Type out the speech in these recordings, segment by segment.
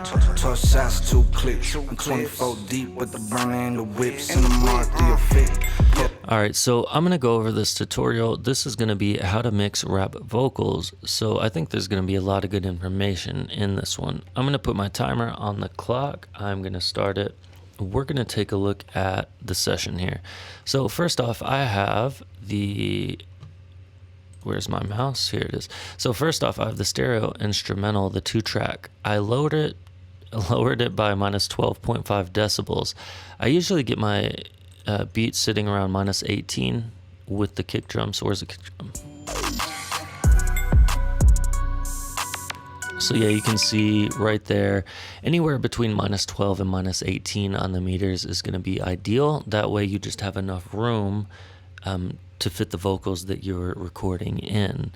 12 shots, 2 clips. I'm 24 deep with the burner and the whips and the mark through your fit. Alright, so I'm going to go over this tutorial. This is going to be how to mix rap vocals. So I think there's going to be a lot of good information in this one. I'm going to put my timer on the clock. I'm going to start it. We're going to take a look at the session here. So first off, I have the... Where's my mouse? Here it is. So first off, I have the stereo instrumental, the 2-track. I lowered it by minus 12.5 decibels. I usually get my beat sitting around minus 18 with the kick drum. So where's the kick drum? So yeah, you can see right there, anywhere between minus 12 and minus 18 on the meters is going to be ideal. That way you just have enough room to fit the vocals that you're recording in.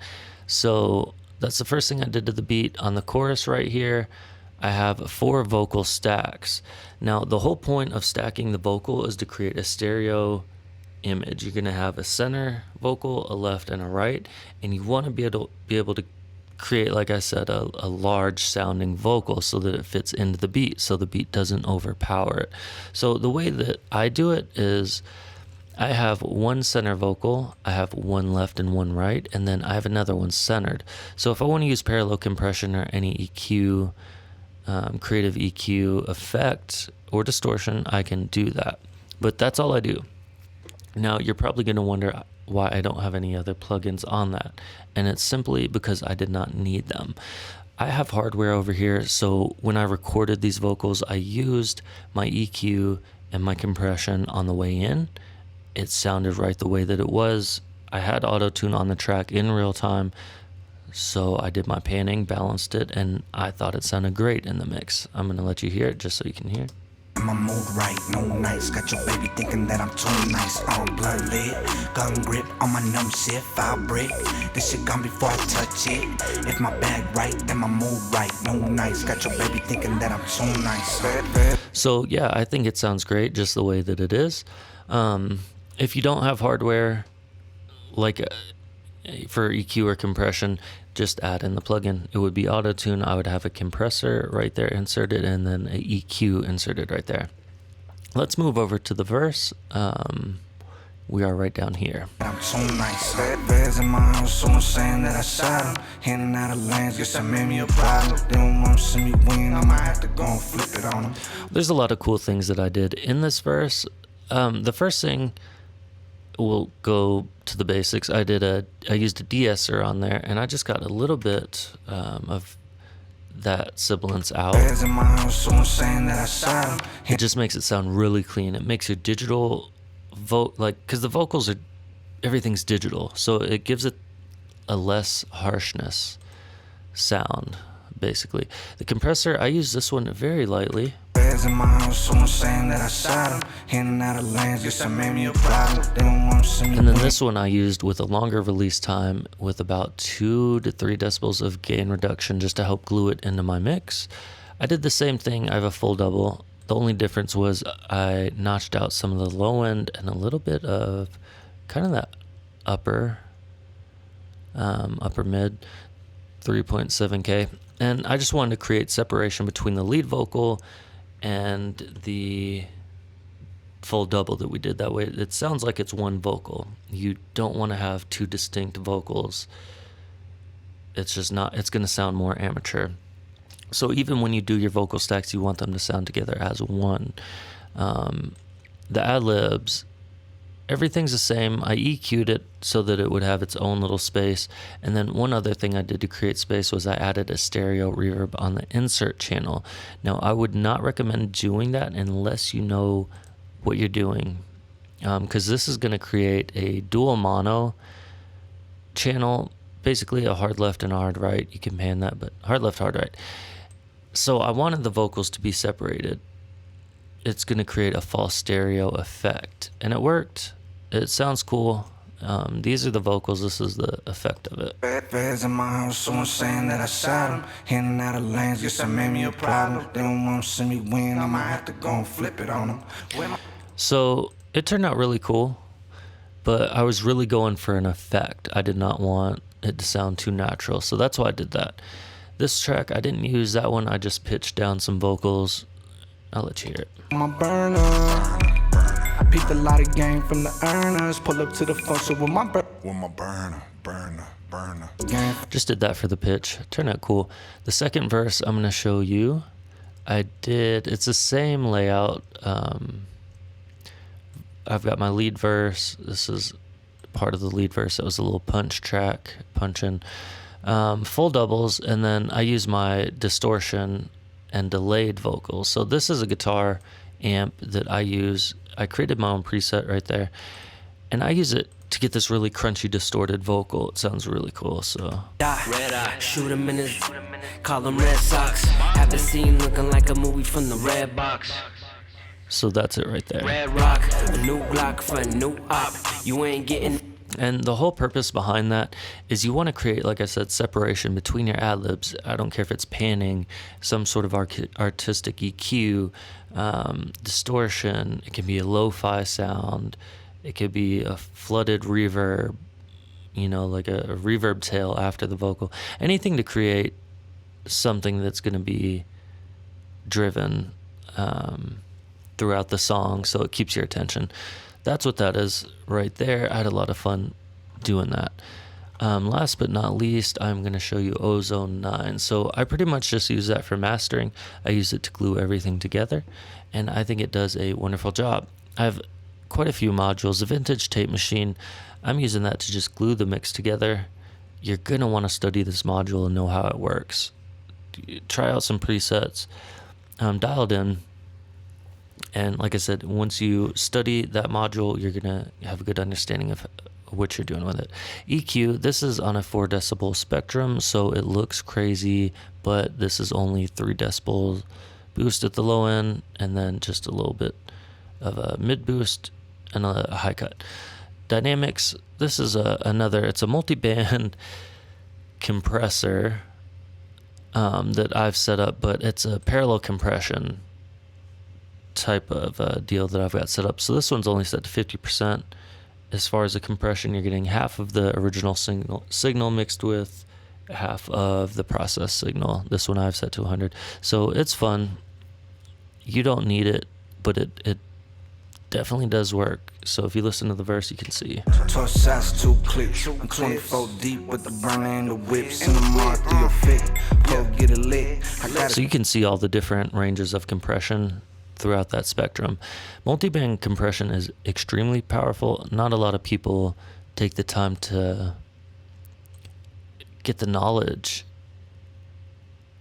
So that's the first thing I did to the beat. On the chorus right here, I have 4 vocal stacks. Now, the whole point of stacking the vocal is to create a stereo image. You're going to have a center vocal, a left, and a right, and you want to be able to create, like I said, a large sounding vocal so that it fits into the beat, so the beat doesn't overpower it. So the way that I do it is I have one center vocal, I have one left and one right, and then I have another one centered. So if I want to use parallel compression or any EQ, creative EQ effect or distortion, I can do that. But that's all I do. Now, you're probably going to wonder why I don't have any other plugins on that. And it's simply because I did not need them. I have hardware over here, so when I recorded these vocals, I used my EQ and my compression on the way in. It sounded right the way that it was. I had auto-tune on the track in real time, so I did my panning, balanced it, and I thought it sounded great in the mix. I'm going to let you hear it just so you can hear. My mood right, no nice. Got your baby thinking that I'm too nice. All blood lit, gun grip on my numb shit, fabric. This shit gone before I touch it. If my bag right, then my mood right, no nice. Got your baby thinking that I'm too nice. So yeah, I think it sounds great just the way that it is. If you don't have hardware, like for EQ or compression, just add in the plugin. It would be auto-tune. I would have a compressor right there inserted and then a EQ inserted right there. Let's move over to the verse. We are right down here. I'm so nice. Bears in my house, someone saying that I shot him. Handing out of lanes, guess I made me a problem. They don't want to see me win, I might have to go and flip it on them. There's a lot of cool things that I did in this verse. The first thing, we'll go to the basics. I used a de-esser on there, and I just got a little bit of that sibilance out. It just makes it sound really clean. It makes your digital because the vocals are, everything's digital, so it gives it a less harshness sound, basically. The compressor, I use this one very lightly. In my house, someone saying that I shot him. Handing out of lanes, guess I made me a problem. They don't want to see me. And then this one I used with a longer release time with about 2 to 3 decibels of gain reduction just to help glue it into my mix. I did the same thing. I have a full double. The only difference was I notched out some of the low end and a little bit of kind of that upper mid 3.7K. And I just wanted to create separation between the lead vocal and the full double that we did. That way it sounds like it's one vocal. You don't want to have 2 distinct vocals. It's just not, it's going to sound more amateur. So even when you do your vocal stacks, you want them to sound together as one. The ad-libs, everything's the same. I EQ'd it so that it would have its own little space. And then one other thing I did to create space was I added a stereo reverb on the insert channel. Now, I would not recommend doing that unless you know what you're doing, because this is going to create a dual mono channel, basically a hard left and a hard right. You can pan that, but hard left, hard right. So I wanted the vocals to be separated. It's going to create a false stereo effect, and it worked. It sounds cool. These are the vocals. This is the effect of it. Bears in my house, someone saying that I shot him. Handing out of lanes, guess I made me a problem. They don't want to see me win, I might have to go and flip it on them. So it turned out really cool, but I was really going for an effect. I did not want it to sound too natural, so that's why I did that. This track, I didn't use that one. I just pitched down some vocals. I'll let you hear it. My burner. I peeped a lot of game from the earners. Pull up to the function with my burner. Just did that for the pitch. Turned out cool. The second verse I'm going to show you, it's the same layout. I've got my lead verse. This is part of the lead verse. It was a little punch track, punching. Full doubles, and then I use my distortion and delayed vocals. So this is a guitar amp that I use. I created my own preset right there, and I use it to get this really crunchy, distorted vocal. It sounds really cool. So Red eye, shoot him in his, call him Red Sox. Have the scene looking like a movie from the red box. So that's it right there. Red Rock, a new Glock for a new op. You ain't getting. And the whole purpose behind that is you want to create, like I said, separation between your ad-libs. I don't care if it's panning, some sort of artistic EQ, distortion. It can be a lo-fi sound. It could be a flooded reverb, like a reverb tail after the vocal. Anything to create something that's going to be driven throughout the song so it keeps your attention. That's what that is right there. I had a lot of fun doing that. Last but not least, I'm going to show you Ozone 9. So I pretty much just use that for mastering. I use it to glue everything together, and I think it does a wonderful job. I have quite a few modules. The Vintage Tape Machine, I'm using that to just glue the mix together. You're going to want to study this module and know how it works. Try out some presets, dialed in. And like I said, once you study that module, you're going to have a good understanding of what you're doing with it. EQ, this is on a 4 decibel spectrum, so it looks crazy, but this is only 3 decibels boost at the low end, and then just a little bit of a mid boost and a high cut. Dynamics, this is it's a multi-band compressor that I've set up, but it's a parallel compression type of deal that I've got set up. So this one's only set to 50%. As far as the compression, you're getting half of the original signal mixed with half of the process signal. This one I've set to 100. So it's fun. You don't need it, but it definitely does work. So if you listen to the verse, you can see. 12 shots, 2 clicks. I'm 24 deep with the burner and the whips and the mark through your fit. Go get a lick. So you can see all the different ranges of compression throughout that spectrum. Multiband compression is extremely powerful. Not a lot of people take the time to get the knowledge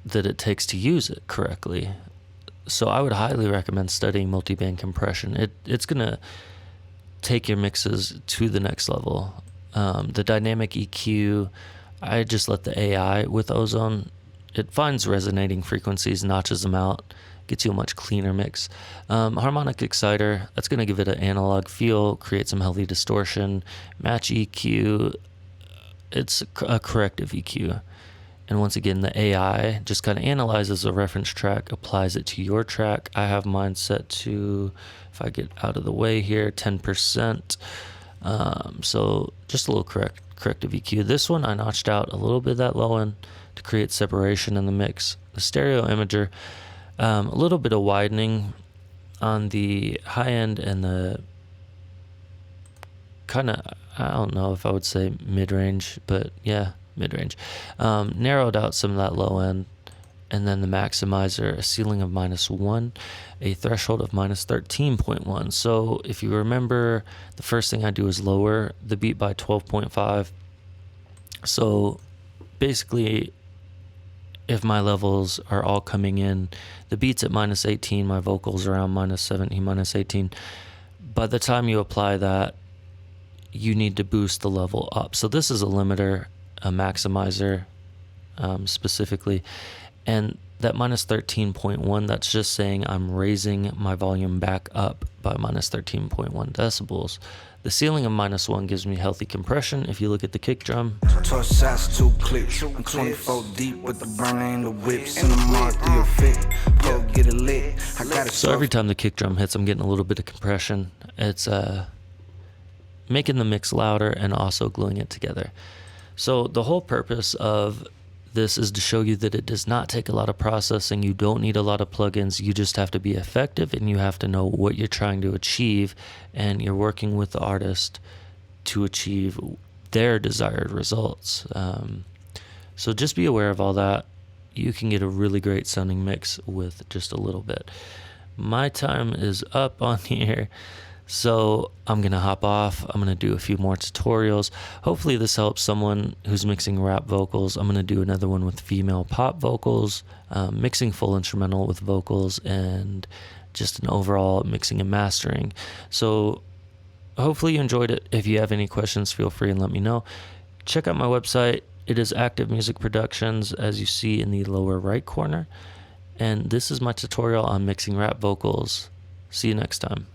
that it takes to use it correctly. So I would highly recommend studying multiband compression. It's going to take your mixes to the next level. The dynamic EQ, I just let the AI with Ozone. It finds resonating frequencies, notches them out, gets you a much cleaner mix. Harmonic exciter, that's going to give it an analog feel, create some healthy distortion. Match EQ, it's a corrective EQ. And once again, the AI just kind of analyzes a reference track, applies it to your track. I have mine set to, if I get out of the way here, 10%. So just a little corrective EQ. This one, I notched out a little bit of that low end to create separation in the mix. The stereo imager, a little bit of widening on the high end and the kind of, I don't know if I would say mid-range, but yeah, mid-range. Narrowed out some of that low end, and then the maximizer, a ceiling of -1, a threshold of -13.1. So if you remember, the first thing I do is lower the beat by 12.5. So basically, if my levels are all coming in, the beat's at -18, my vocals around -17, -18. By the time you apply that, you need to boost the level up. So this is a limiter, a maximizer specifically, and that -13.1, that's just saying I'm raising my volume back up by -13.1 decibels. The ceiling of -1 gives me healthy compression. If you look at the kick drum, 12 shots, 2 clicks. I'm 24 deep with the burner and the whips and the mark through your fit. Go get a lick. I got it. So every time the kick drum hits, I'm getting a little bit of compression. It's making the mix louder and also gluing it together. So the whole purpose of This is to show you that it does not take a lot of processing. You don't need a lot of plugins. You just have to be effective, and you have to know what you're trying to achieve, and you're working with the artist to achieve their desired results. So just be aware of all that. You can get a really great sounding mix with just a little bit. My time is up on here, so I'm going to hop off. I'm going to do a few more tutorials. Hopefully this helps someone who's mixing rap vocals. I'm going to do another one with female pop vocals, mixing full instrumental with vocals, and just an overall mixing and mastering. So hopefully you enjoyed it. If you have any questions, feel free and let me know. Check out my website. It is Active Music Productions, as you see in the lower right corner. And this is my tutorial on mixing rap vocals. See you next time.